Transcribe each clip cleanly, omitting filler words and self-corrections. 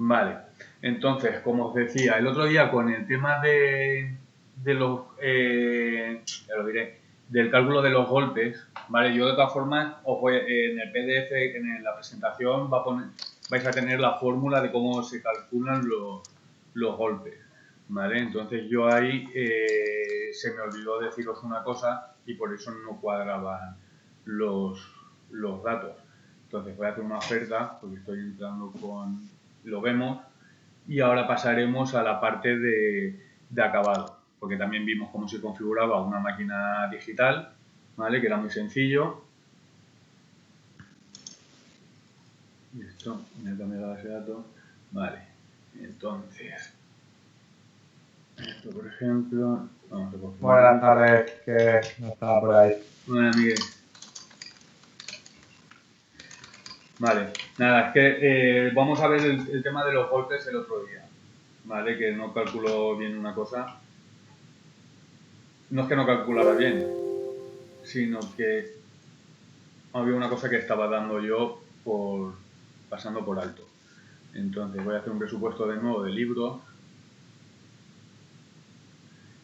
Vale, entonces, como os decía, el otro día con el tema de los, ya lo diré, del cálculo de los golpes, ¿vale? Yo de todas formas, os voy, en el PDF, en la presentación, vais a tener la fórmula de cómo se calculan los golpes, ¿vale? Entonces yo ahí se me olvidó deciros una cosa y por eso no cuadraban los datos. Entonces voy a hacer una oferta, porque estoy entrando con... Lo vemos, y ahora pasaremos a la parte de acabado, porque también vimos cómo se configuraba una máquina digital, ¿vale? Que era muy sencillo. Y esto, me he cambiado la base de datos. Vale, entonces, esto por ejemplo, vamos a configurar. Buenas tardes, que no estaba por ahí. Bueno, Miguel. Vale, nada, es que vamos a ver el tema de los golpes el otro día, ¿vale? Que no calculó bien una cosa. No es que no calculara bien, sino que había una cosa que estaba dando yo pasando por alto. Entonces voy a hacer un presupuesto de nuevo de libros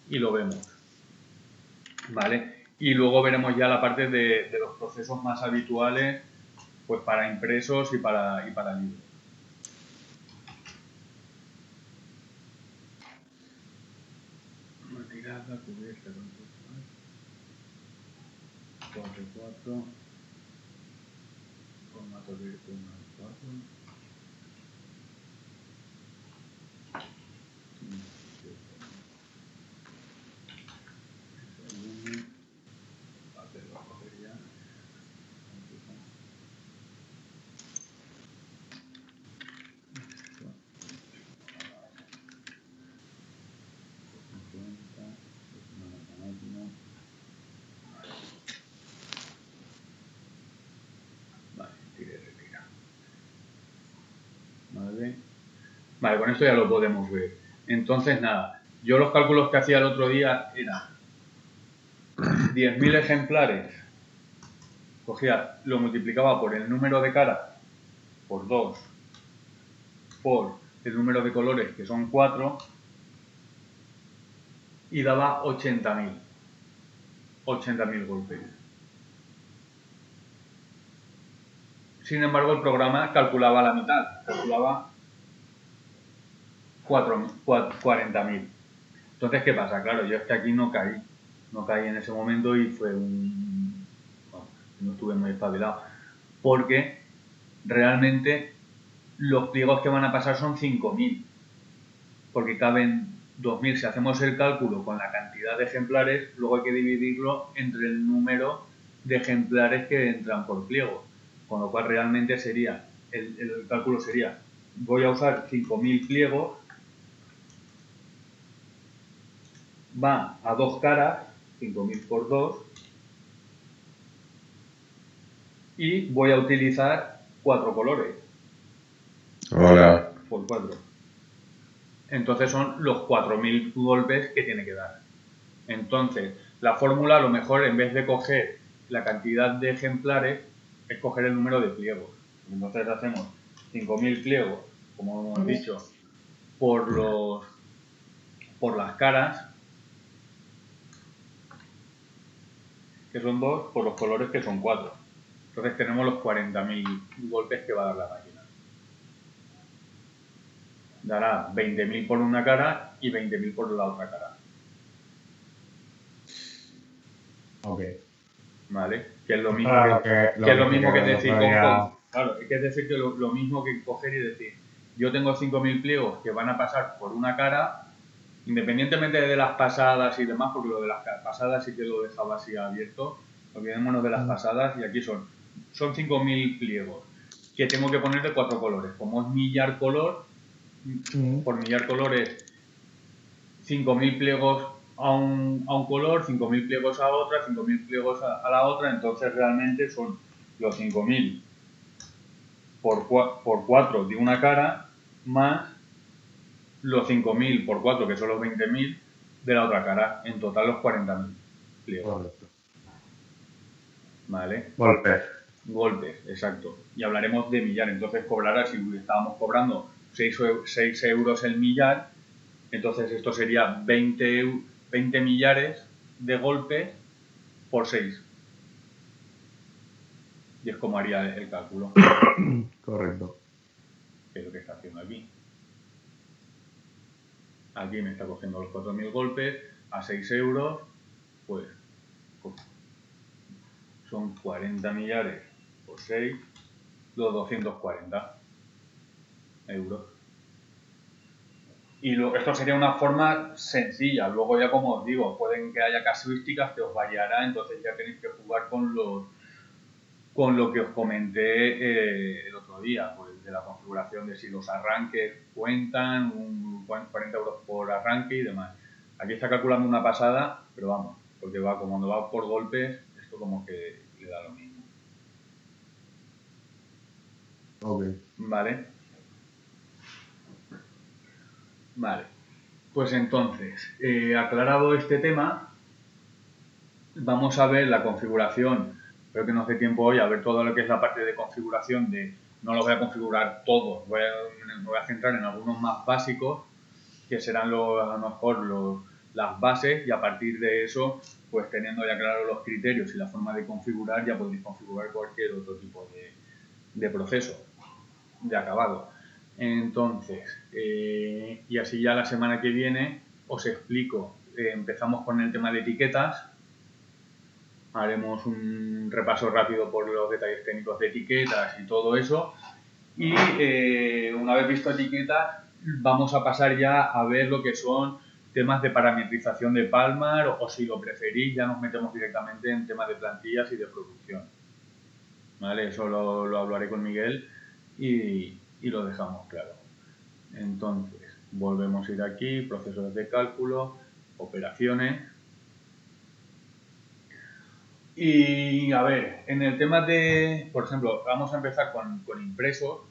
y lo vemos, ¿vale? Y luego veremos ya la parte de los procesos más habituales, pues para impresos y para libros. Retirada, cubierta, 4, formato virtual 4. Vale, con esto ya lo podemos ver. Entonces, nada, yo los cálculos que hacía el otro día eran 10.000 ejemplares. Cogía, lo multiplicaba por el número de caras, por 2, por el número de colores, que son 4, y daba 80.000. 80.000 golpes. Sin embargo, el programa calculaba la mitad, calculaba 40.000. Entonces, ¿qué pasa? Claro, yo es que aquí no caí en ese momento y fue no estuve muy espabilado, porque realmente los pliegos que van a pasar son 5.000, porque caben 2.000. Si hacemos el cálculo con la cantidad de ejemplares, luego hay que dividirlo entre el número de ejemplares que entran por pliego, con lo cual realmente sería, el cálculo sería, voy a usar 5.000 pliegos, va a 2 caras, 5.000 por 2, y voy a utilizar 4 colores. Hola. Por 4. Entonces son los 4.000 golpes que tiene que dar. Entonces, la fórmula a lo mejor en vez de coger la cantidad de ejemplares, es coger el número de pliegos. Entonces hacemos 5.000 pliegos, como hemos dicho, por las caras, que son 2, por los colores, que son 4. Entonces tenemos los 40.000 golpes que va a dar la máquina. Dará 20.000 por una cara y 20.000 por la otra cara. Ok. ¿Vale? Que es lo mismo Claro, que es lo mismo que decir claro, es decir que lo mismo que coger y decir, yo tengo 5.000 pliegos que van a pasar por una cara, independientemente de las pasadas y demás, porque lo de las pasadas sí que lo dejaba así abierto, olvidémonos de las pasadas, y aquí son 5.000 pliegos que tengo que poner de 4 colores. Como es millar color, por millar colores, 5.000 pliegos a un color, 5.000 pliegos a otra, 5.000 pliegos a la otra, entonces realmente son los 5.000 por 4 de una cara, más los 5.000 por 4, que son los 20.000 de la otra cara, en total los 40.000 pliegos. Correcto. ¿Vale? Golpes. Golpes, exacto. Y hablaremos de millar, entonces cobrará, si estábamos cobrando 6 euros el millar, entonces esto sería 20 millares de golpes por 6. Y es como haría el cálculo. Correcto. Que es lo que está haciendo aquí. Aquí me está cogiendo los 4.000 golpes a 6 euros, pues son 40 millares por 6, los 240 euros. Y esto sería una forma sencilla. Luego ya, como os digo, pueden que haya casuísticas que os variará, entonces ya tenéis que jugar con lo que os comenté el otro día, pues de la configuración de si los arranques cuentan, 40 euros por arranque y demás. Aquí está calculando una pasada, pero vamos, porque cuando va por golpes, esto como que le da lo mismo. Ok. Vale. Pues entonces, aclarado este tema, vamos a ver la configuración. Espero que nos dé tiempo hoy a ver todo lo que es la parte de configuración. No lo voy a configurar todo, me voy a centrar en algunos más básicos, que serán a lo mejor las bases, y a partir de eso, pues teniendo ya claros los criterios y la forma de configurar, ya podéis configurar cualquier otro tipo de proceso de acabado. Entonces, y así ya la semana que viene os explico. Empezamos con el tema de etiquetas. Haremos un repaso rápido por los detalles técnicos de etiquetas y todo eso. Y una vez visto etiquetas, vamos a pasar ya a ver lo que son temas de parametrización de Palmar, o si lo preferís, ya nos metemos directamente en temas de plantillas y de producción. ¿Vale? Eso lo hablaré con Miguel y lo dejamos claro. Entonces, volvemos a ir aquí, procesos de cálculo, operaciones. Y a ver, en el tema de, por ejemplo, vamos a empezar con impresos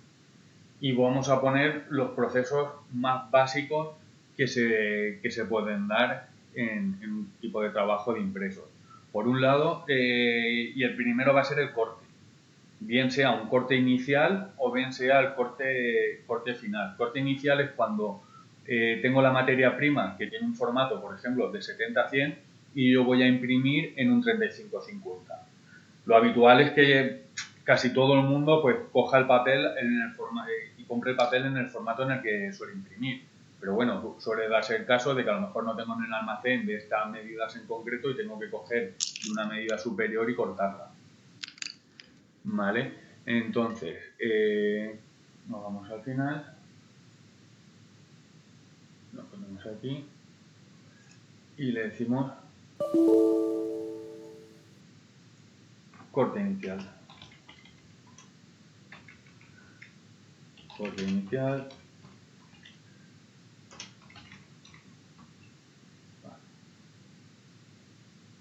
y vamos a poner los procesos más básicos que se pueden dar en un tipo de trabajo de impresos. Por un lado, y el primero va a ser el corte. Bien sea un corte inicial o bien sea el corte final. Corte inicial es cuando tengo la materia prima que tiene un formato, por ejemplo, de 70-100 y yo voy a imprimir en un 35-50. Lo habitual es que casi todo el mundo pues coja el papel y compre el papel en el formato en el que suele imprimir. Pero bueno, suele darse el caso de que a lo mejor no tengo en el almacén de estas medidas en concreto y tengo que coger una medida superior y cortarla. Vale, entonces, nos vamos al final, nos ponemos aquí y le decimos corte inicial. Corte inicial.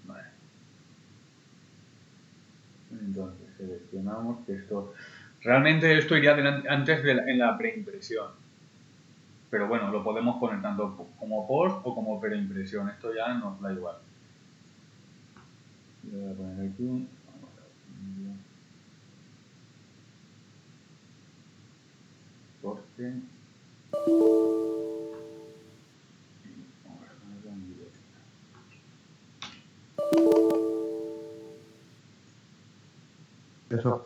Vale. Entonces seleccionamos que esto... Realmente esto iría antes en la preimpresión. Pero bueno, lo podemos poner tanto como post o como preimpresión. Esto ya nos da igual. Lo voy a poner aquí. Vamos a ver. Corte. Eso es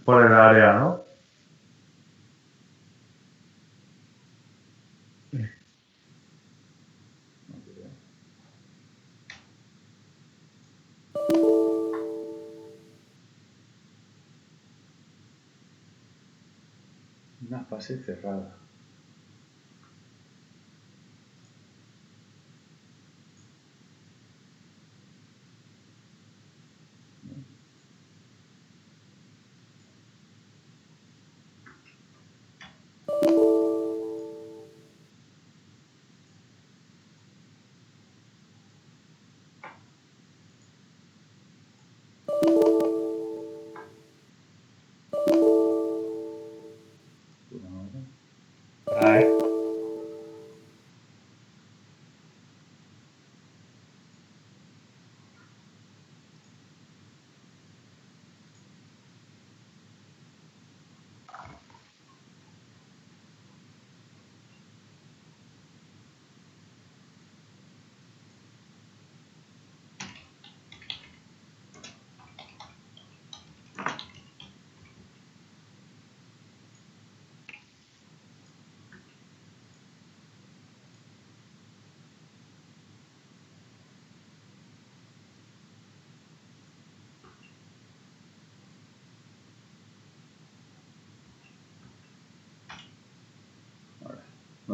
por el área, ¿no? Una fase cerrada.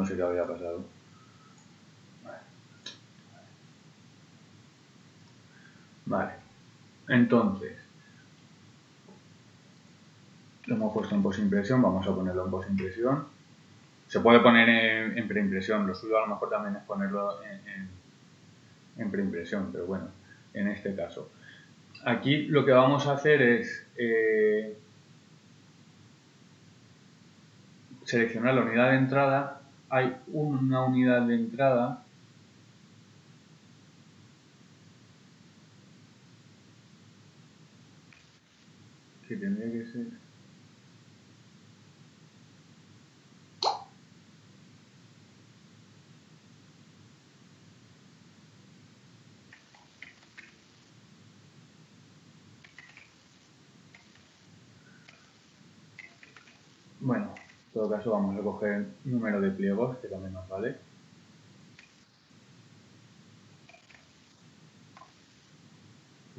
No sé qué había pasado. Vale. Entonces, lo hemos puesto en postimpresión, vamos a ponerlo en postimpresión. Se puede poner en preimpresión, lo suyo a lo mejor también es ponerlo en preimpresión, pero bueno, en este caso. Aquí lo que vamos a hacer es seleccionar la unidad de entrada. Hay una unidad de entrada que tendría que ser... Bueno, en todo caso vamos a coger el número de pliegos, que también nos vale.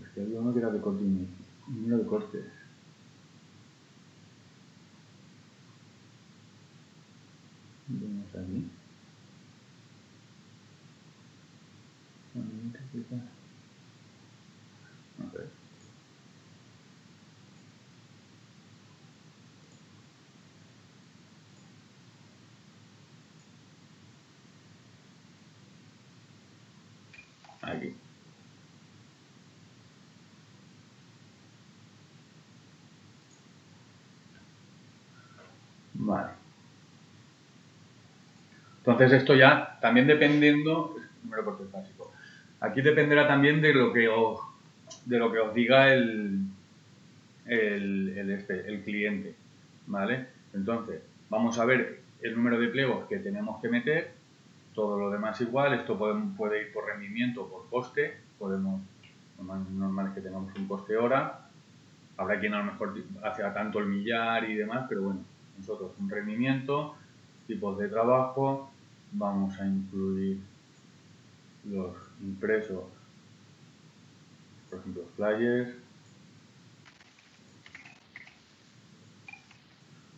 Es que había uno que era de corte inicio. Número de cortes. Vamos aquí. A ver. Aquí. Vale. Entonces esto ya, también dependiendo, número de cortes básico. Aquí dependerá también de lo que os diga el cliente, ¿vale? Entonces, vamos a ver el número de pliegos que tenemos que meter, todo lo demás igual, esto puede ir por rendimiento, por coste, normal es que tengamos un coste hora, habrá quien a lo mejor hace a tanto el millar y demás, pero bueno, nosotros un rendimiento, tipos de trabajo, vamos a incluir los impresos, por ejemplo, flyers,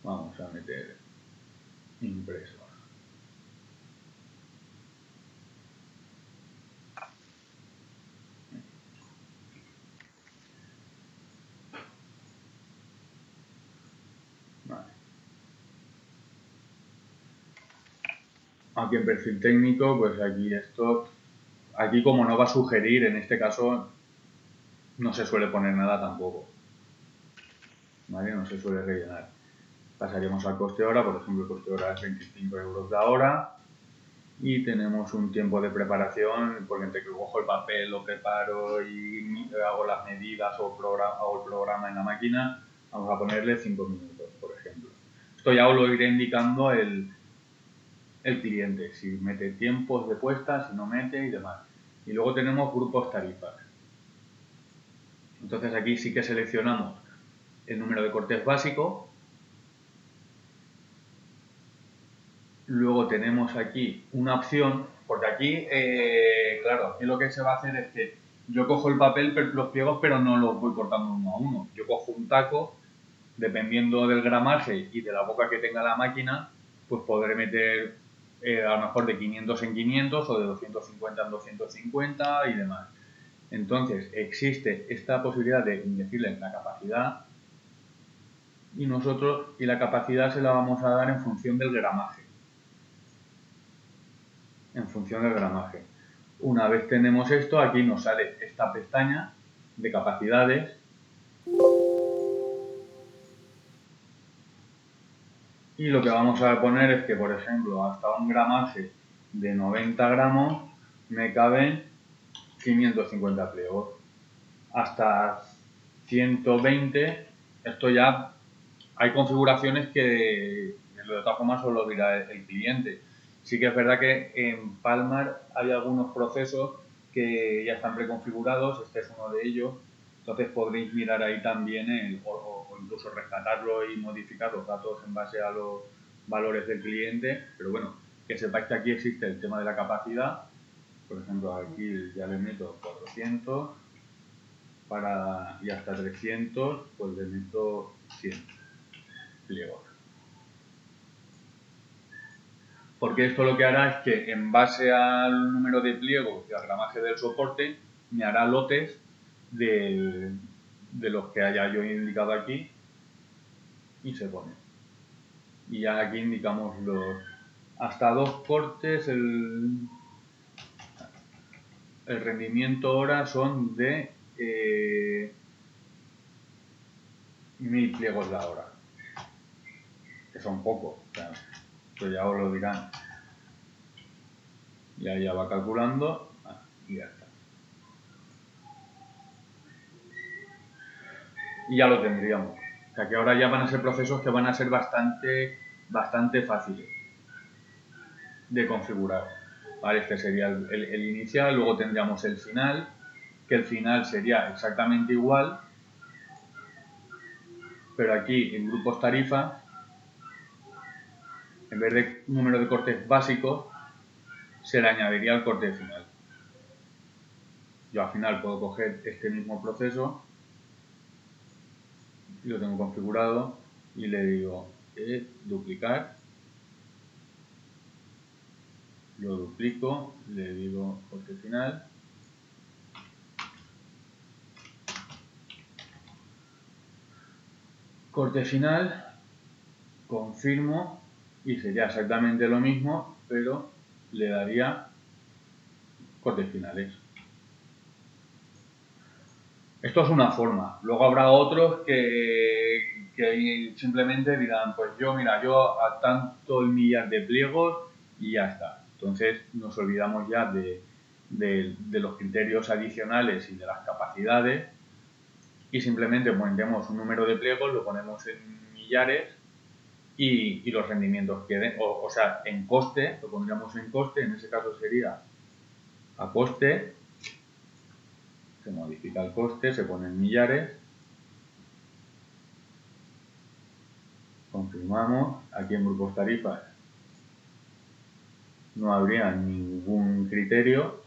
vamos a meter impresos. Vale. Aquí en perfil técnico, pues aquí como no va a sugerir, en este caso no se suele poner nada tampoco, ¿vale? No se suele rellenar. Pasaríamos al coste hora, por ejemplo el coste hora es 25 euros la hora y tenemos un tiempo de preparación, porque entre que cojo el papel, lo preparo y hago las medidas o hago el programa en la máquina, vamos a ponerle 5 minutos, por ejemplo. Esto ya os lo iré indicando el cliente, si mete tiempos de puesta, si no mete y demás. Y luego tenemos grupos tarifas. Entonces aquí sí que seleccionamos el número de cortes básico. Luego tenemos aquí una opción, porque aquí, claro, aquí lo que se va a hacer es que yo cojo el papel, los pliegos, pero no los voy cortando uno a uno. Yo cojo un taco, dependiendo del gramaje y de la boca que tenga la máquina, pues podré meter a lo mejor de 500 en 500 o de 250 en 250 y demás. Entonces existe esta posibilidad de decirle la capacidad y la capacidad se la vamos a dar en función del gramaje. En función del gramaje. Una vez tenemos esto, aquí nos sale esta pestaña de capacidades. Y lo que vamos a poner es que, por ejemplo, hasta un gramaje de 90 gramos me caben 550 pliegos. Hasta 120, esto ya hay configuraciones que de todas formas os lo dirá el cliente. Sí que es verdad que en Palmar hay algunos procesos que ya están preconfigurados, este es uno de ellos, entonces podréis mirar ahí también o incluso rescatarlo y modificar los datos en base a los valores del cliente, pero bueno, que sepáis que aquí existe el tema de la capacidad. Por ejemplo, aquí ya le meto 400 y hasta 300, pues le meto 100 pliegos. porque esto lo que hará es que en base al número de pliegos y al gramaje del soporte me hará lotes de los que haya yo indicado aquí y se pone. Y ya aquí indicamos los hasta 2 cortes, el rendimiento hora son de 1000 pliegos la hora, que son pocos, o sea, pues ya os lo dirán. Y ahí ya va calculando y ya está. Y ya lo tendríamos. O sea que ahora ya van a ser procesos que van a ser bastante fáciles de configurar. Vale, este sería el inicial, luego tendríamos el final, que el final sería exactamente igual, pero aquí en grupos tarifas, en vez de número de cortes básicos, se le añadiría el corte final. Yo al final puedo coger este mismo proceso y lo tengo configurado y le digo duplicar, lo duplico, le digo corte final, confirmo y sería exactamente lo mismo, pero le daría cortes finales. Esto es una forma. Luego habrá otros que simplemente dirán, pues yo a tanto el millar de pliegos y ya está. Entonces nos olvidamos ya de los criterios adicionales y de las capacidades y simplemente ponemos un número de pliegos, lo ponemos en millares y los rendimientos que den, o sea, en coste, lo pondríamos en coste, en ese caso sería a coste, se modifica el coste, se pone en millares, confirmamos, aquí en grupos tarifas no habría ningún criterio,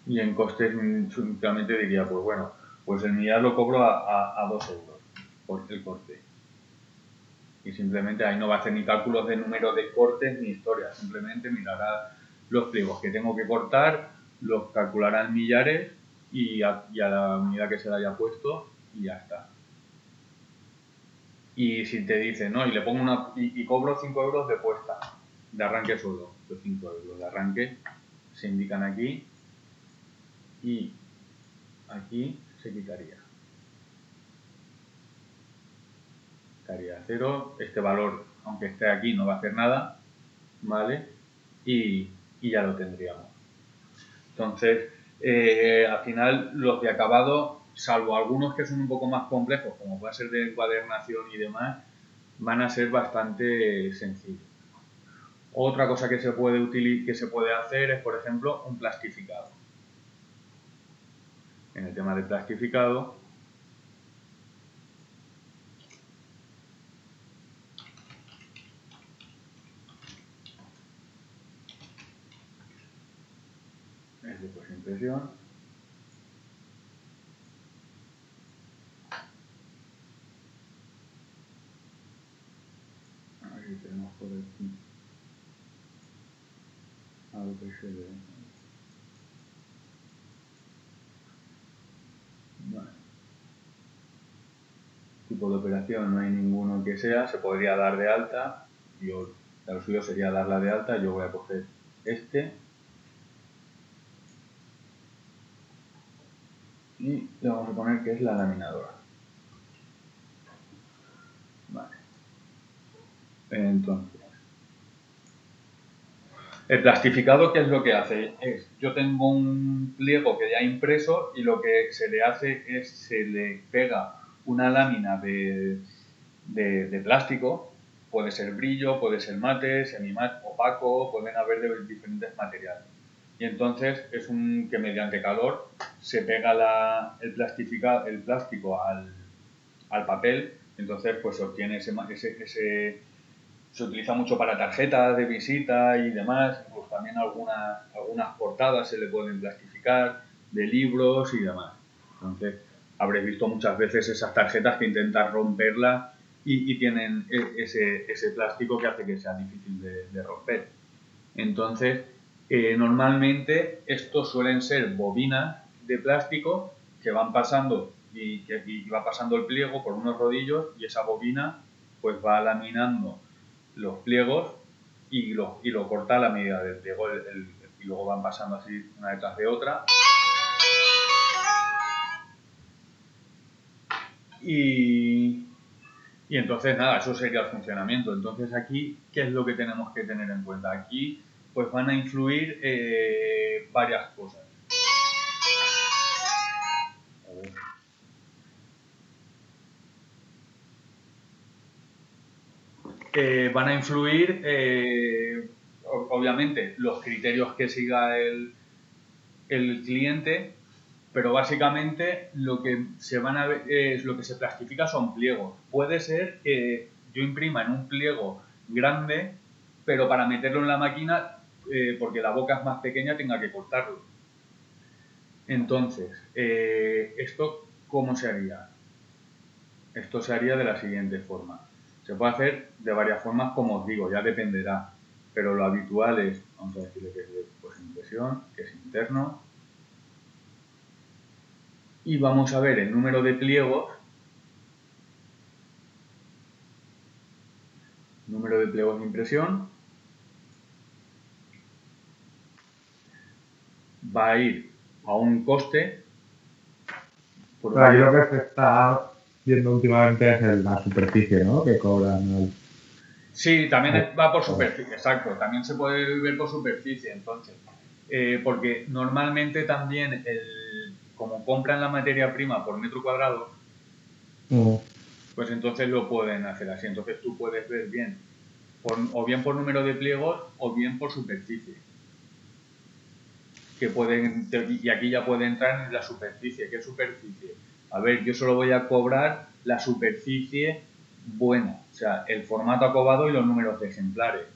y en costes simplemente diría, pues bueno, pues el millar lo cobro a 2 euros por el corte. Y simplemente ahí no va a hacer ni cálculos de número de cortes ni historias, simplemente mirará los pliegos que tengo que cortar, los calculará en millares y a la unidad que se le haya puesto y ya está. Y si te dice, no, y le pongo y cobro 5 euros de puesta, de arranque solo, los 5 euros de arranque se indican aquí y aquí se quitaría. Estaría 0, este valor, aunque esté aquí, no va a hacer nada, ¿vale? Y ya lo tendríamos. Entonces, al final, los de acabado, salvo algunos que son un poco más complejos, como puede ser de encuadernación y demás, van a ser bastante sencillos. Otra cosa que se puede hacer es, por ejemplo, un plastificado. En el tema de plastificado, es de impresión. Aquí tenemos por aquí algo que se ve. Bueno. Tipo de operación no hay ninguno que sea, se podría dar de alta. Lo suyo sería darla de alta. Yo voy a coger este y le vamos a poner que es la laminadora. Vale. Entonces, el plastificado, ¿qué es lo que hace? Yo tengo un pliego que ya he impreso y lo que se le hace es se le pega una lámina de plástico, puede ser brillo, puede ser mate, semimate, opaco, pueden haber de diferentes materiales. Y entonces es que mediante calor se pega el plástico al papel, entonces pues se obtiene se utiliza mucho para tarjetas de visita y demás, pues también algunas portadas se le pueden plastificar, de libros y demás. Entonces, habréis visto muchas veces esas tarjetas que intentan romperlas y tienen ese plástico que hace que sea difícil de romper. Entonces, normalmente estos suelen ser bobinas de plástico que van pasando y va pasando el pliego por unos rodillos y esa bobina pues va laminando los pliegos y lo corta a la medida del pliego y luego van pasando así una detrás de otra. Y entonces nada, eso sería el funcionamiento. Entonces aquí, ¿qué es lo que tenemos que tener en cuenta? Aquí pues van a influir varias cosas. A ver. Van a influir obviamente los criterios que siga el cliente, pero básicamente lo que se plastifica son pliegos. Puede ser que yo imprima en un pliego grande, pero para meterlo en la máquina, porque la boca es más pequeña, tenga que cortarlo. Entonces, ¿esto cómo se haría? Esto se haría de la siguiente forma. Se puede hacer de varias formas, como os digo, ya dependerá. Pero lo habitual es, vamos a decirle que es de impresión, que es interno. Y vamos a ver el número de pliegos. Número de pliegos de impresión. Va a ir a un coste. Aquí lo que se está viendo últimamente es la superficie, ¿no? Que cobran. Sí, también va por superficie, exacto. También se puede ver por superficie, entonces. Porque normalmente también, como compran la materia prima por metro cuadrado, pues entonces lo pueden hacer así. Entonces tú puedes ver bien, o bien por número de pliegos o bien por superficie. Y aquí ya puede entrar en la superficie. ¿Qué superficie? A ver, yo solo voy a cobrar la superficie buena, o sea, el formato acabado y los números de ejemplares.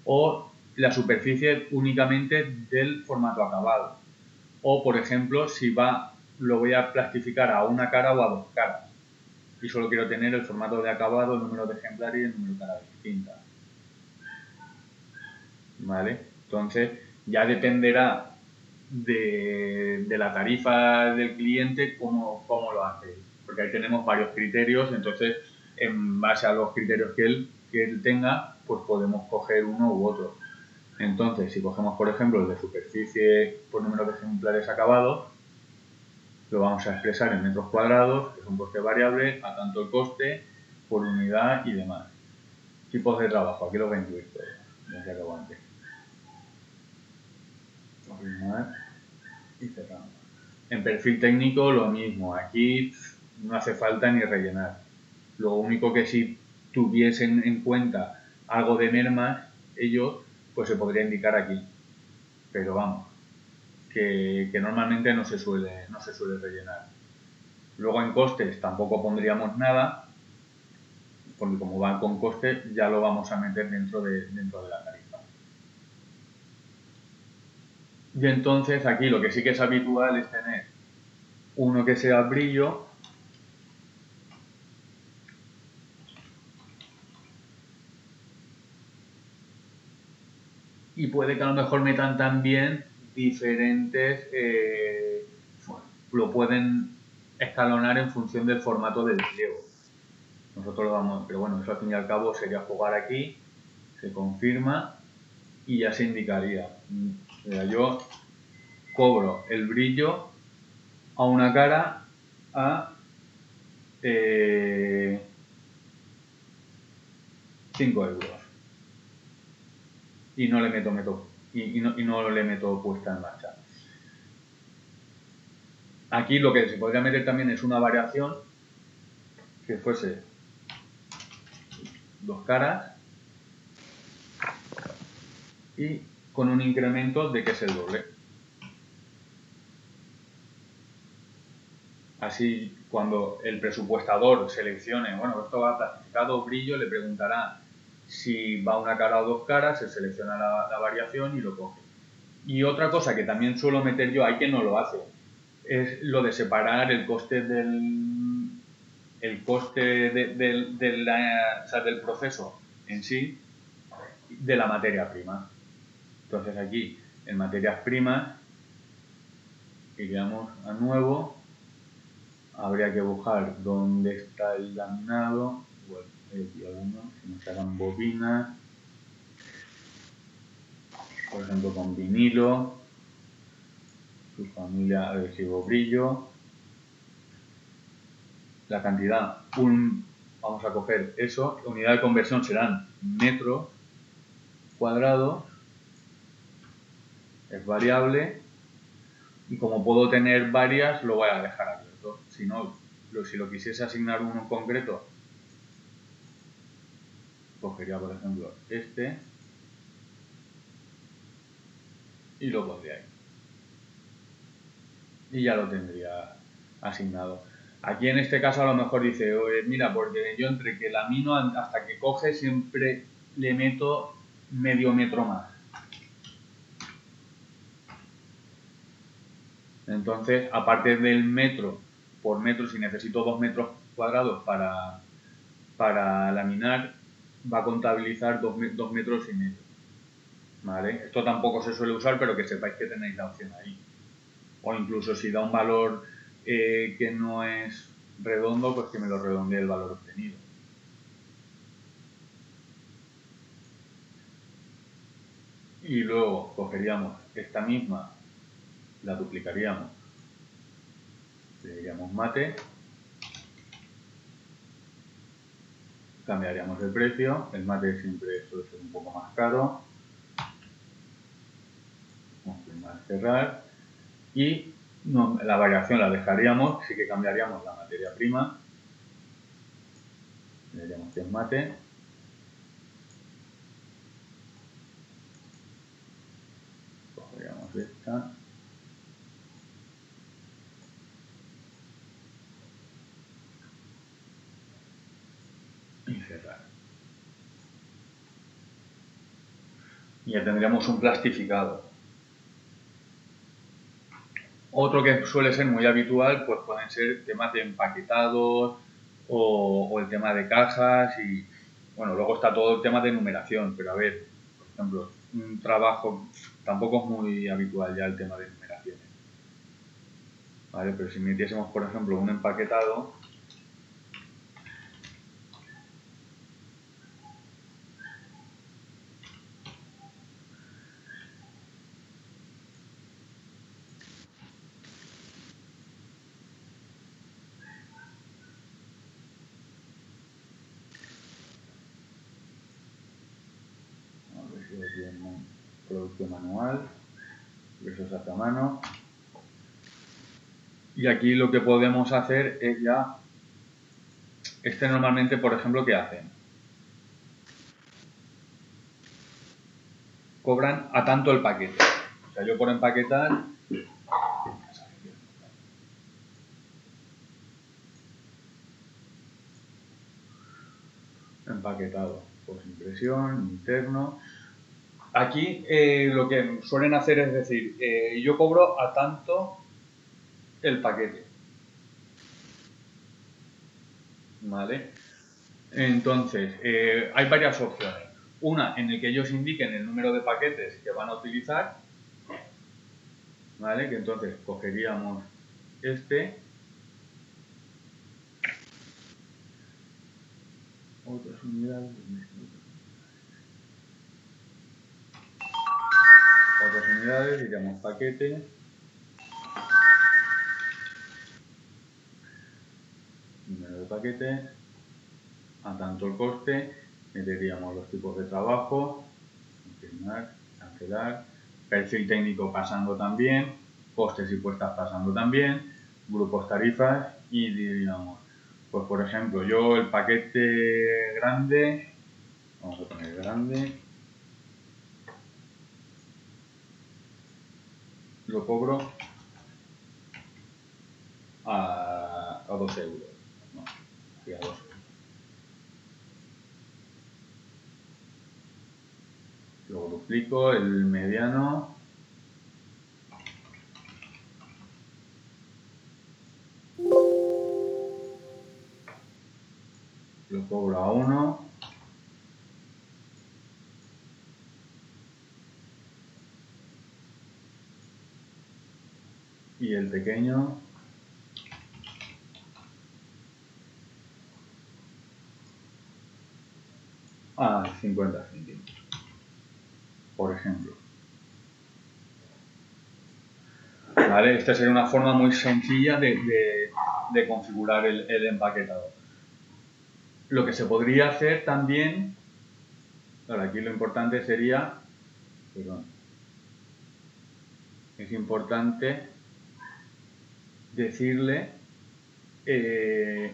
O la superficie únicamente del formato acabado. O, por ejemplo, si lo voy a plastificar a una cara o a dos caras. Y solo quiero tener el formato de acabado, el número de ejemplares y el número de caras distintas. ¿Vale? Entonces, ya dependerá de la tarifa del cliente cómo lo hace. Porque ahí tenemos varios criterios, entonces, en base a los criterios que él tenga, pues podemos coger uno u otro. Entonces, si cogemos, por ejemplo, el de superficie por número de ejemplares acabados, lo vamos a expresar en metros cuadrados, que es un coste variable, a tanto el coste por unidad y demás. Tipos de trabajo, aquí lo voy a incluir todo, ya se acabó antes. Confirmar y cerramos. En perfil técnico lo mismo, aquí no hace falta ni rellenar. Lo único que si tuviesen en cuenta algo de mermas, ellos, pues se podría indicar aquí. Pero vamos, que normalmente no se suele rellenar. Luego en costes tampoco pondríamos nada, porque como van con coste ya lo vamos a meter dentro de la tarifa. Y entonces aquí lo que sí que es habitual es tener uno que sea brillo y puede que a lo mejor metan también diferentes, lo pueden escalonar en función del formato del pliego. Nosotros lo vamos, pero bueno, eso al fin y al cabo sería jugar aquí, se confirma y ya se indicaría. O sea, yo cobro el brillo a una cara a 5 euros y no le meto y no le meto puesta en marcha. Aquí lo que se podría meter también es una variación que fuese 2 caras y con un incremento de que es el doble. Así, cuando el presupuestador seleccione, bueno, esto va plastificado brillo, le preguntará si va una cara o 2 caras, se selecciona la variación y lo coge. Y otra cosa que también suelo meter yo, hay quien no lo hace, es lo de separar el coste del del proceso en sí de la materia prima. Entonces aquí en materias primas iríamos a nuevo, habría que buscar dónde está el laminado, bueno, aquí alguno, si nos hagan bobinas, por ejemplo con vinilo, su familia adhesivo brillo, la cantidad, vamos a coger eso, la unidad de conversión serán metros cuadrados, es variable, y como puedo tener varias, lo voy a dejar abierto. Si no, si lo quisiese asignar uno en concreto, cogería por ejemplo este y lo pondría ahí. Y ya lo tendría asignado. Aquí en este caso a lo mejor dice, mira, porque yo entre que lamino hasta que coge siempre le meto medio metro más. Entonces, aparte del metro por metro, si necesito 2 metros cuadrados para laminar, va a contabilizar 2 metros y medio. ¿Vale? Esto tampoco se suele usar, pero que sepáis que tenéis la opción ahí. O incluso si da un valor que no es redondo, pues que me lo redondee el valor obtenido. Y luego cogeríamos esta misma, la duplicaríamos, le diríamos mate, cambiaríamos el precio, el mate siempre suele ser un poco más caro, confirmar, cerrar, y la variación la dejaríamos, sí que cambiaríamos la materia prima, le diríamos que es mate, cogeríamos esta, y cerrar. Y ya tendríamos un plastificado. Otro que suele ser muy habitual, pues pueden ser temas de empaquetados o el tema de cajas y, bueno, luego está todo el tema de numeración, pero a ver, por ejemplo, un trabajo, tampoco es muy habitual ya el tema de numeraciones, ¿vale? Pero si metiésemos, por ejemplo, un empaquetado, a ver si lo tienen, producción manual, eso se hace a mano. Y aquí lo que podemos hacer es ya, normalmente, por ejemplo, ¿qué hacen? Cobran a tanto el paquete. O sea, yo por empaquetar, empaquetado, pues impresión, interno. Aquí lo que suelen hacer es decir, yo cobro a tanto el paquete. ¿Vale? Entonces, hay varias opciones. Una en el que ellos indiquen el número de paquetes que van a utilizar, ¿vale? Que entonces cogeríamos este, otras unidades, diríamos paquete, número de paquetes, a tanto el coste, meteríamos los tipos de trabajo, confirmar, cancelar, perfil técnico pasando también, costes y puestas pasando también, grupos tarifas y diríamos, pues por ejemplo, yo el paquete grande, vamos a poner grande, lo cobro a 2 euros. No, aquí a 2 euros. Luego duplico el mediano. lo cobro a 1. Y el pequeño a 50 céntimos, por ejemplo. ¿Vale? Esta sería una forma muy sencilla de configurar el empaquetado. Lo que se podría hacer también, ahora aquí lo importante sería, es importante decirle que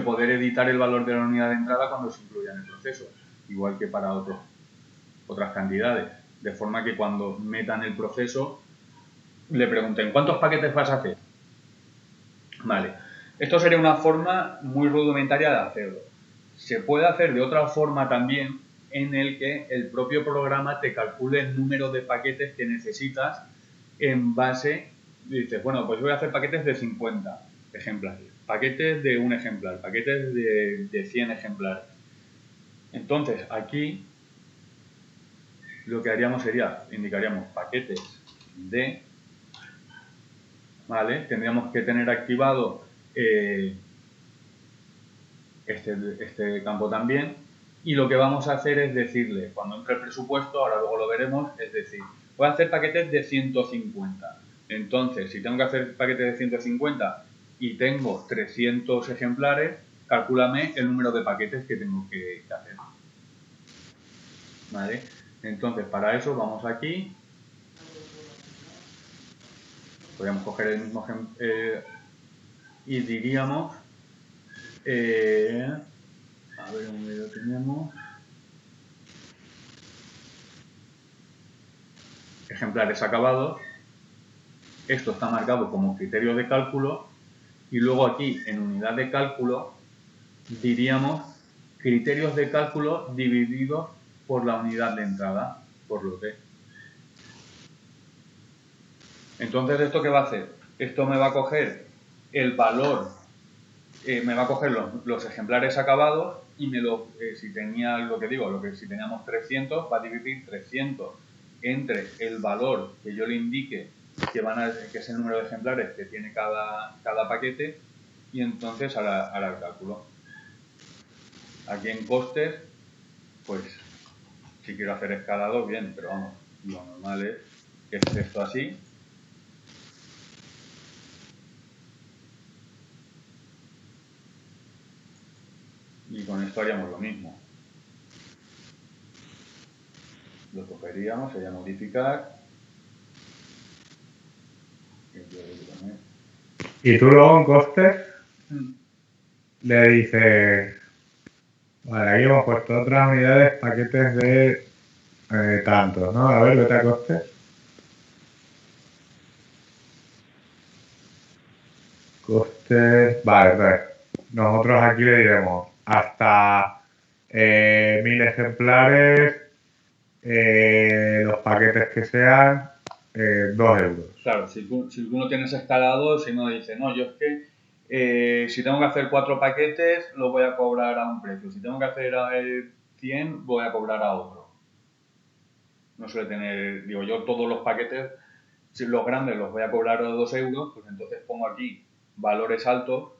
poder editar el valor de la unidad de entrada cuando se incluya en el proceso, igual que para otras cantidades, de forma que cuando metan el proceso le pregunten ¿cuántos paquetes vas a hacer? Vale, esto sería una forma muy rudimentaria de hacerlo. Se puede hacer de otra forma también, en el que el propio programa te calcule el número de paquetes que necesitas en base, dices, bueno, pues voy a hacer paquetes de 50 ejemplares, paquetes de un ejemplar, paquetes de 100 ejemplares. Entonces, aquí lo que haríamos sería, indicaríamos paquetes de, ¿vale? Tendríamos que tener activado este campo también, y lo que vamos a hacer es decirle, cuando entre el presupuesto, ahora luego lo veremos, es decir, voy a hacer paquetes de 150. Entonces, si tengo que hacer paquetes de 150 y tengo 300 ejemplares, calcúlame el número de paquetes que tengo que hacer. ¿Vale? Entonces, para eso vamos aquí. Podríamos coger el mismo ejemplo y diríamos, a ver dónde lo tenemos. Ejemplares acabados. Esto está marcado como criterio de cálculo y luego aquí en unidad de cálculo diríamos criterios de cálculo divididos por la unidad de entrada, por lote. Entonces, ¿esto qué va a hacer? Esto me va a coger el valor, me va a coger los ejemplares acabados y si tenía lo que digo, si teníamos 300, va a dividir 300 entre el valor que yo le indique que es el número de ejemplares que tiene cada paquete, y entonces hará el cálculo. Aquí en costes, pues si quiero hacer escalado, bien, pero vamos, lo normal es que esté esto así. Y con esto haríamos lo mismo. Lo cogeríamos, sería modificar. Y tú luego en costes le dices, vale, aquí hemos puesto otras unidades, paquetes de tantos, ¿no? A ver, vete a costes. Costes, vale. Nosotros aquí le diremos hasta 1000 ejemplares, los paquetes que sean, 2 euros. Claro, si tú no tienes escalado, si no dices, no, yo es que si tengo que hacer 4 paquetes, los voy a cobrar a un precio. Si tengo que hacer 100, voy a cobrar a otro. No suele tener, digo yo, todos los paquetes, si los grandes los voy a cobrar a 2 euros, pues entonces pongo aquí valores altos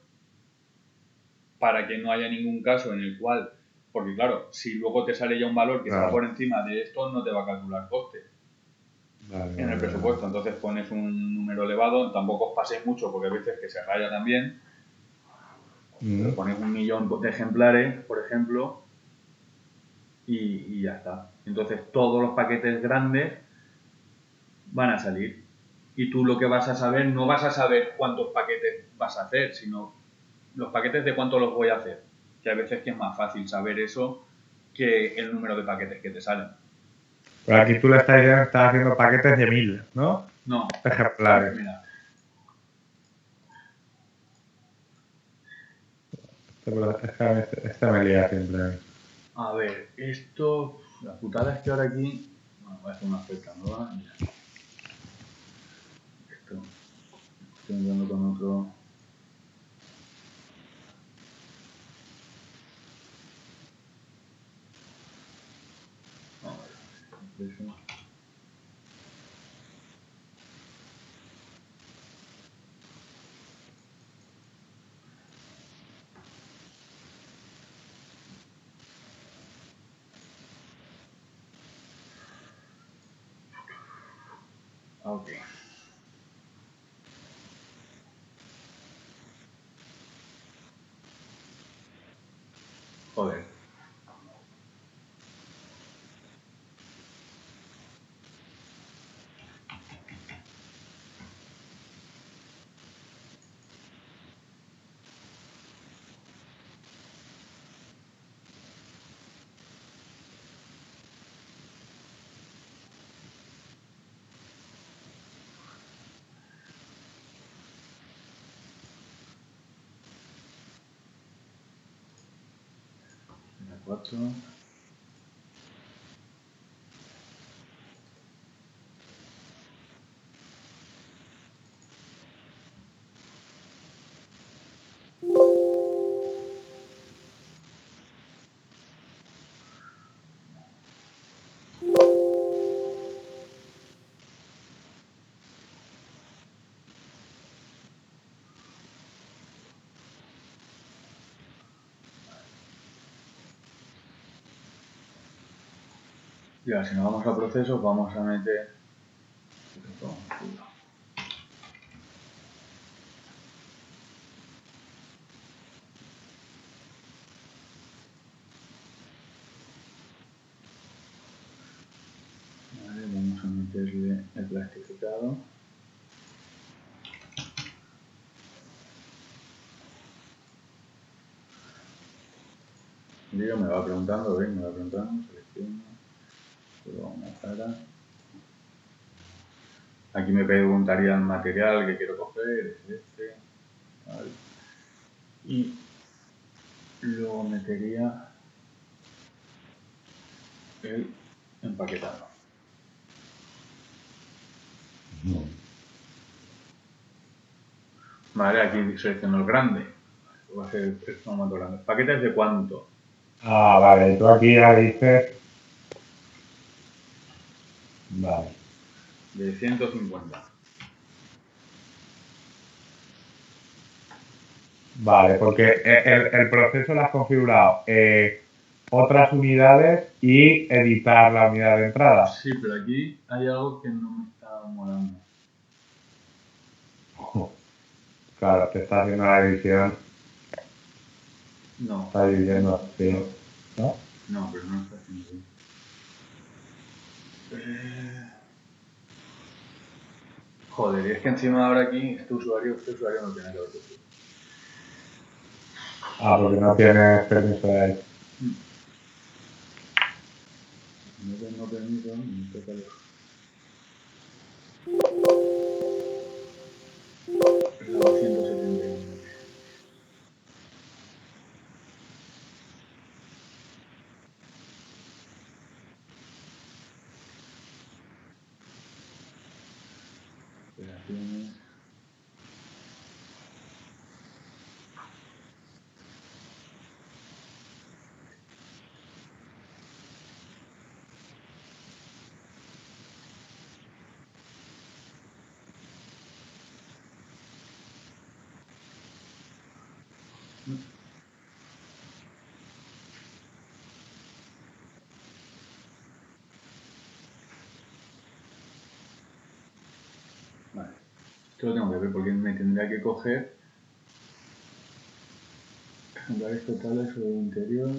para que no haya ningún caso en el cual, porque claro, si luego te sale ya un valor que está por encima de esto, no te va a calcular coste en el presupuesto. Entonces pones un número elevado, tampoco os paséis mucho porque a veces que se raya también, pero pones 1.000.000 de ejemplares, por ejemplo, y ya está. Entonces todos los paquetes grandes van a salir. Y tú lo que vas a saber, no vas a saber cuántos paquetes vas a hacer, sino los paquetes de cuánto los voy a hacer. Que a veces que es más fácil saber eso que el número de paquetes que te salen. Pero aquí tú le estás haciendo paquetes de 1000, ¿no? No. Ejemplares. Mira. Esta me lía siempre. A ver, esto... La putada es que ahora aquí... Bueno, voy a hacer una fecha nueva. Mira. Esto... Estoy enviando con otro... Ok. Joder. La 4. Ya, si nos vamos a procesos, vamos a meter... Vale, vamos a meterle el plastificado. Yo me va preguntando, ¿veis? Me va preguntando, selecciono, luego una cara. Aquí me preguntaría el material que quiero coger, es este, vale. Y luego metería el empaquetado. Vale, aquí selecciono el grande. Va a ser el formato grande. ¿Paquetes de cuánto? Ah, vale, tú aquí ya dices. Vale. De 150. Vale, porque el proceso lo has configurado otras unidades y editar la unidad de entrada. Sí, pero aquí hay algo que no me está molando. Claro, te está haciendo la edición. No. Está dividiendo así. ¿No? No, pero no está haciendo bien. Joder, y es que encima ahora aquí este usuario no tiene que ver contigo. Ah, porque no tienes permiso de ahí. No tengo permiso, ni toca el... La 279. Operaciones. Vale. Esto lo tengo que ver porque me tendría que coger ejemplares totales sobre el interior.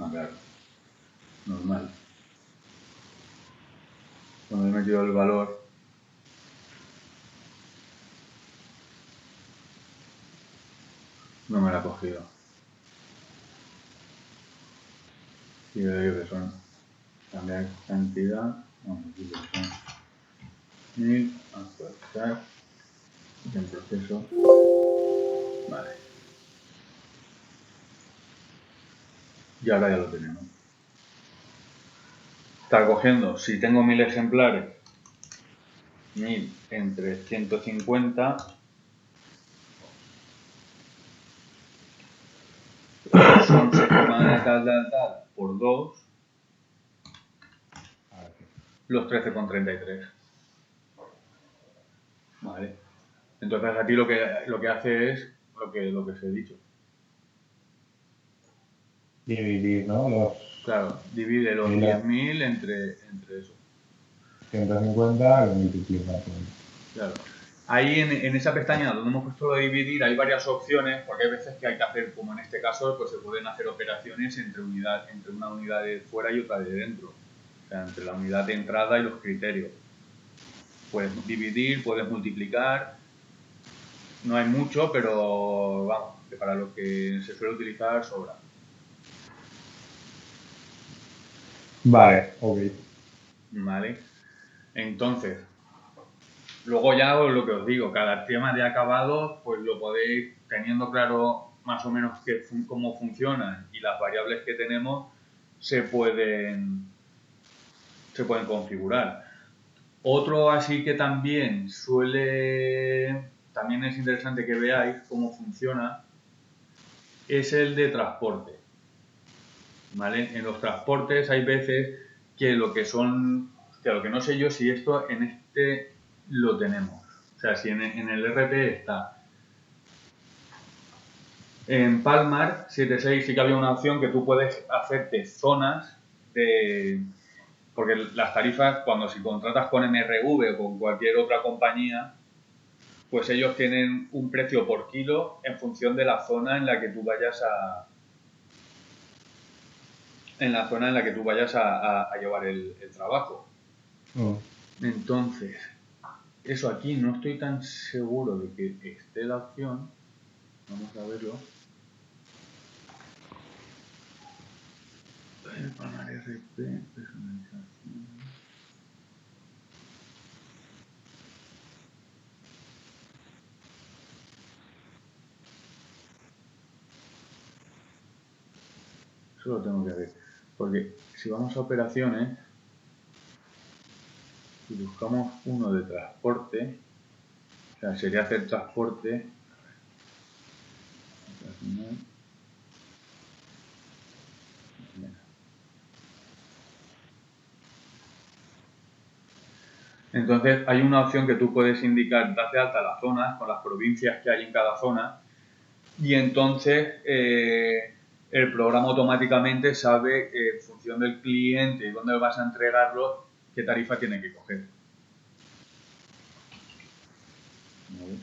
Ah, claro. Normal. Cuando he metido el valor, no me lo ha cogido. Y le digo que son cambiar cantidad. Vamos aquí lo que son 1000, actualizar, en proceso. Vale. Y ahora ya lo tenemos. Está cogiendo, si tengo 1000 ejemplares, 1000 entre 150, son tal, por 2, los 13,33. Vale. Entonces a ti lo que hace es lo que os he dicho. Dividir, ¿no? Claro, divide los 10.000 entre eso. 150 lo multiplica por. Claro. Ahí en esa pestaña donde hemos puesto lo de dividir hay varias opciones, porque hay veces que hay que hacer, como en este caso, pues se pueden hacer operaciones entre una unidad de fuera y otra de dentro. O sea, entre la unidad de entrada y los criterios. Puedes dividir, puedes multiplicar. No hay mucho, pero vamos, que para lo que se suele utilizar sobra. Vale, ok. Vale. Entonces, luego ya lo que os digo, cada tema de acabado, pues lo podéis, teniendo claro más o menos cómo funcionan y las variables que tenemos, se pueden configurar. Otro así que también también es interesante que veáis cómo funciona, es el de transporte. ¿Vale? En los transportes hay veces que lo que no sé yo si esto en este lo tenemos. O sea, si en el RP está. En Palmar 7.6 sí que había una opción que tú puedes hacerte zonas porque las tarifas, si contratas con MRV o con cualquier otra compañía, pues ellos tienen un precio por kilo en función de la zona en la que tú vayas a llevar el trabajo. Entonces, eso aquí no estoy tan seguro de que esté la opción. Vamos a verlo. Palmar RP, personalización. Eso lo tengo que ver. Porque si vamos a operaciones y buscamos uno de transporte, o sea, sería hacer transporte. Entonces hay una opción que tú puedes indicar, das de alta las zonas con las provincias que hay en cada zona y entonces el programa automáticamente sabe en función del cliente y dónde vas a entregarlo qué tarifa tiene que coger. ¿Vale?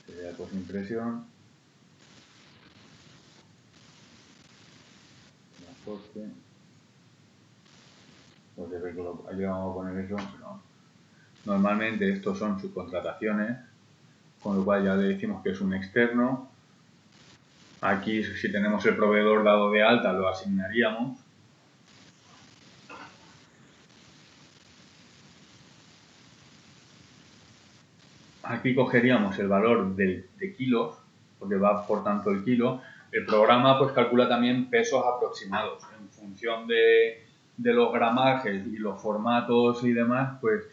Sería posimpresión, transporte. Aquí vamos a poner eso, pero normalmente estos son subcontrataciones, con lo cual ya le decimos que es un externo. Aquí, si tenemos el proveedor dado de alta, lo asignaríamos. Aquí cogeríamos el valor de kilos, porque va por tanto el kilo. El programa pues calcula también pesos aproximados. En función de los gramajes y los formatos y demás, pues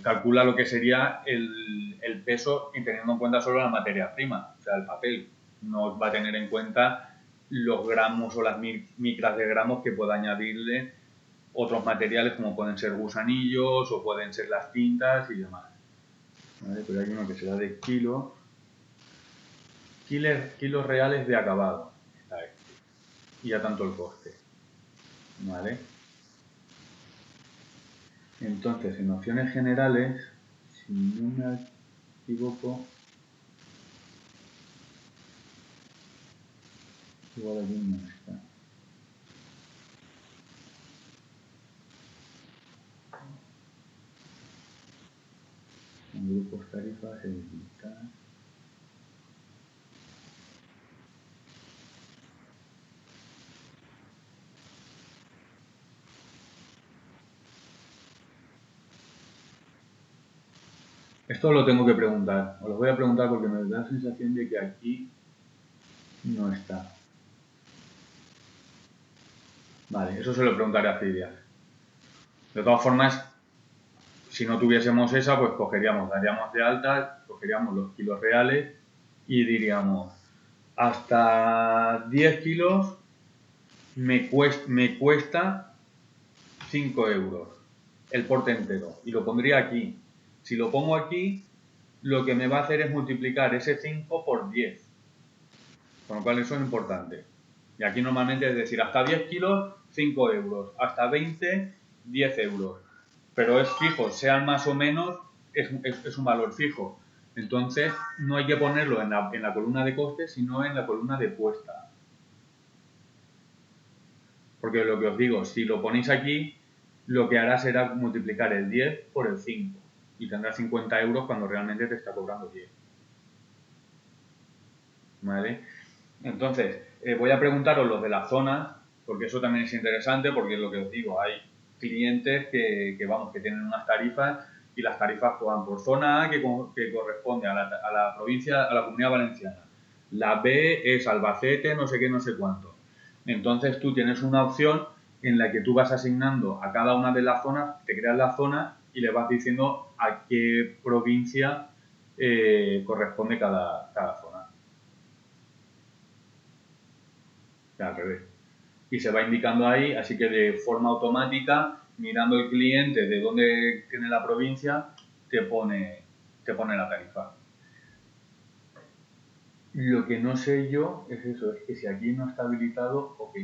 calcula lo que sería el peso y teniendo en cuenta solo la materia prima, o sea, el papel. No va a tener en cuenta los gramos o las micras de gramos que pueda añadirle otros materiales como pueden ser gusanillos o pueden ser las tintas y demás. ¿Vale? Pero hay uno que será de kilos reales de acabado. Está este. Y ya tanto el coste. ¿Vale? Entonces, en opciones generales, si no me equivoco, igual aquí no está. En grupo post tarifas, editar. Esto lo tengo que preguntar, os lo voy a preguntar porque me da la sensación de que aquí no está. Vale, eso se lo preguntaré a Cidia. De todas formas, si no tuviésemos esa, pues daríamos de alta, cogeríamos los kilos reales y diríamos, hasta 10 kilos me cuesta 5 euros el porte entero y lo pondría aquí. Si lo pongo aquí, lo que me va a hacer es multiplicar ese 5 por 10, con lo cual eso es importante. Y aquí normalmente es decir, hasta 10 kilos, 5 euros, hasta 20, 10 euros. Pero es fijo, sean más o menos, es un valor fijo. Entonces, no hay que ponerlo en la columna de costes, sino en la columna de puesta. Porque lo que os digo, si lo ponéis aquí, lo que hará será multiplicar el 10 por el 5 y tendrás 50 euros cuando realmente te está cobrando 10. ¿Vale? Entonces, voy a preguntaros los de las zonas, porque eso también es interesante, porque es lo que os digo, hay clientes que tienen unas tarifas y las tarifas van por zona A que corresponde a la provincia, a la Comunidad Valenciana. La B es Albacete, no sé qué, no sé cuánto. Entonces tú tienes una opción en la que tú vas asignando a cada una de las zonas, te creas la zona y le vas diciendo a qué provincia corresponde cada zona. Al revés. Y se va indicando ahí, así que de forma automática, mirando el cliente de dónde tiene la provincia, te pone la tarifa. Lo que no sé yo es eso, es que si aquí no está habilitado, ok.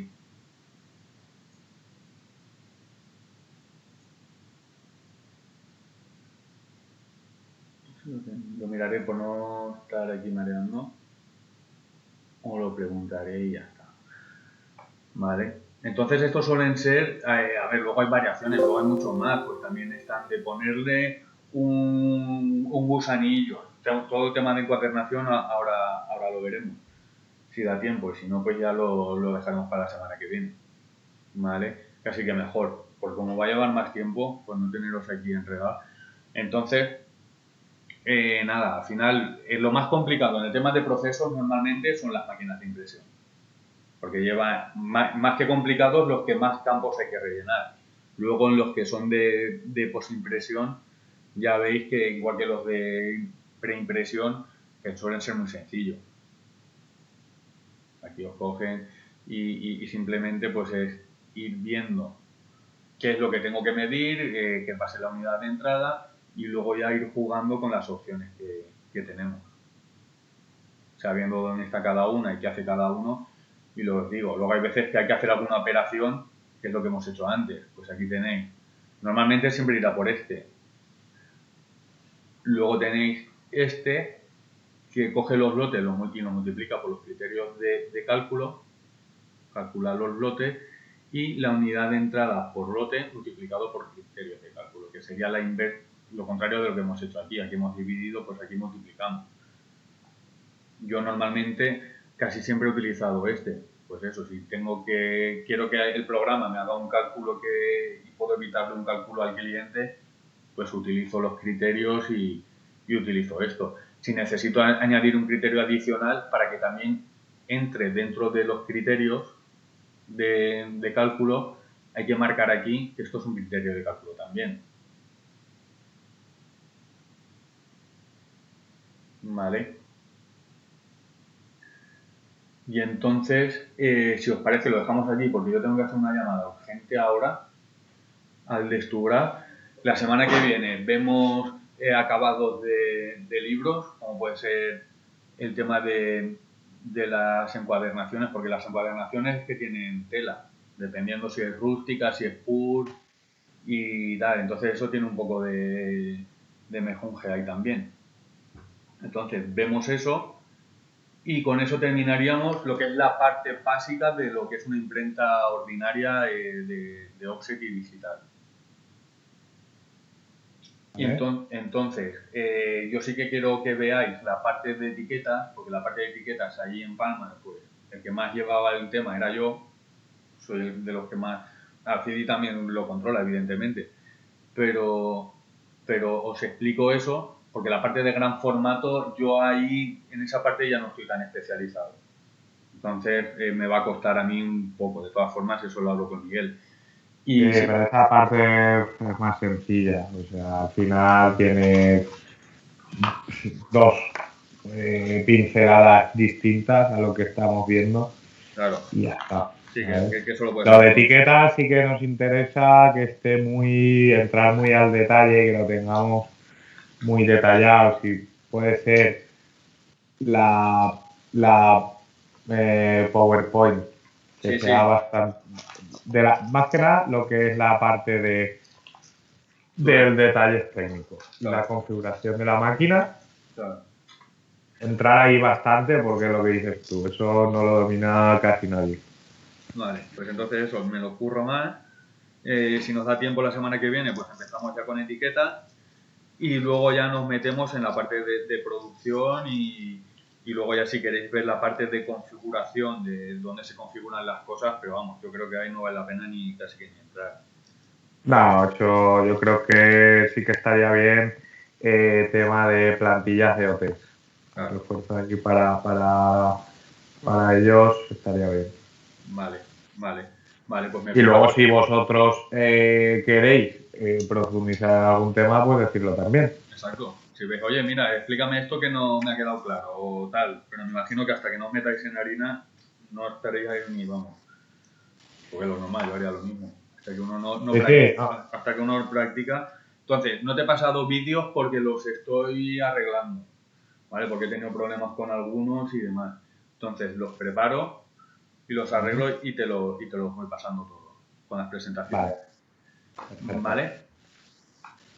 Lo miraré por no estar aquí mareando. O lo preguntaré y ya está. Vale. Entonces estos suelen ser, a ver, luego hay variaciones, luego hay mucho más, pues también están de ponerle un gusanillo. Todo el tema de encuadernación ahora lo veremos, si da tiempo, y si no, pues ya lo dejaremos para la semana que viene. Vale, casi que mejor, porque como va a llevar más tiempo, pues no teneros aquí enredados. Entonces, nada, al final, lo más complicado en el tema de procesos normalmente son las máquinas de impresión. Porque lleva más que complicados los que más campos hay que rellenar. Luego en los que son de posimpresión, ya veis que igual que los de preimpresión, que suelen ser muy sencillos. Aquí os cogen y simplemente pues es ir viendo qué es lo que tengo que medir, que pase la unidad de entrada y luego ya ir jugando con las opciones que tenemos. Sabiendo dónde está cada una y qué hace cada uno. Y lo os digo, luego hay veces que hay que hacer alguna operación, que es lo que hemos hecho antes. Pues aquí tenéis, normalmente siempre irá por este. Luego tenéis este, que coge los lotes y los multiplica por los criterios de cálculo, calcular los lotes, y la unidad de entrada por lote multiplicado por criterios de cálculo, que sería lo contrario de lo que hemos hecho aquí. Aquí hemos dividido, pues aquí multiplicamos. Yo normalmente casi siempre he utilizado este. Pues eso, si quiero que el programa me haga un cálculo y puedo evitarle un cálculo al cliente, pues utilizo los criterios y utilizo esto. Si necesito añadir un criterio adicional para que también entre dentro de los criterios de cálculo, hay que marcar aquí que esto es un criterio de cálculo también. ¿Vale? Y entonces, si os parece, lo dejamos allí porque yo tengo que hacer una llamada urgente ahora al Destubra. La semana que viene vemos acabados de libros, como puede ser el tema de las encuadernaciones, porque las encuadernaciones es que tienen tela, dependiendo si es rústica, si es pur y tal. Entonces eso tiene un poco de mejunje ahí también. Entonces vemos eso. Y con eso terminaríamos lo que es la parte básica de lo que es una imprenta ordinaria de offset y digital. Y entonces, yo sí que quiero que veáis la parte de etiquetas, porque la parte de etiquetas allí en Palma, pues el que más llevaba el tema era yo, soy de los que más, Alcidi también lo controla, evidentemente, pero os explico eso, porque la parte de gran formato, yo ahí, en esa parte ya no estoy tan especializado. Entonces, me va a costar a mí un poco, de todas formas, eso lo hablo con Miguel. Sí, pero esta parte es más sencilla, o sea, al final tiene dos pinceladas distintas a lo que estamos viendo. Claro. Y ya está. Sí, que eso lo puedes Lo de etiquetas sí que nos interesa que esté entrar muy al detalle, que lo tengamos muy detallado. Si puede ser la PowerPoint, que sea bastante. Más que nada lo que es la parte del detalle técnico. Claro. La configuración de la máquina. Claro. Entrar ahí bastante porque es lo que dices tú, eso no lo domina casi nadie. Vale, pues entonces eso, me lo curro más. Si nos da tiempo la semana que viene, pues empezamos ya con etiquetas y luego ya nos metemos en la parte de producción y luego ya si queréis ver la parte de configuración, de dónde se configuran las cosas, pero vamos, yo creo que ahí no vale la pena ni casi que ni entrar. No, yo creo que sí que estaría bien tema de plantillas de OT. Claro. Refuerzo aquí para ellos estaría bien. Vale. Pues y luego si vosotros queréis profundizar en algún tema, pues decirlo también. Exacto. Si veis, oye, mira, explícame esto que no me ha quedado claro o tal, pero me imagino que hasta que no os metáis en harina no estaréis ahí ni vamos. Porque lo normal, yo haría lo mismo. Hasta que uno no practica, hasta que uno practica. Entonces, no te he pasado vídeos porque los estoy arreglando, ¿vale? Porque he tenido problemas con algunos y demás. Entonces, los preparo y los arreglo y te los voy pasando todo con las presentaciones. ¿Vale?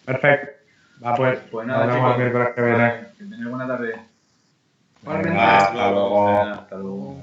Perfecto. Pues nada, chicos. Que tengáis buena tarde. Hasta luego. Hasta luego.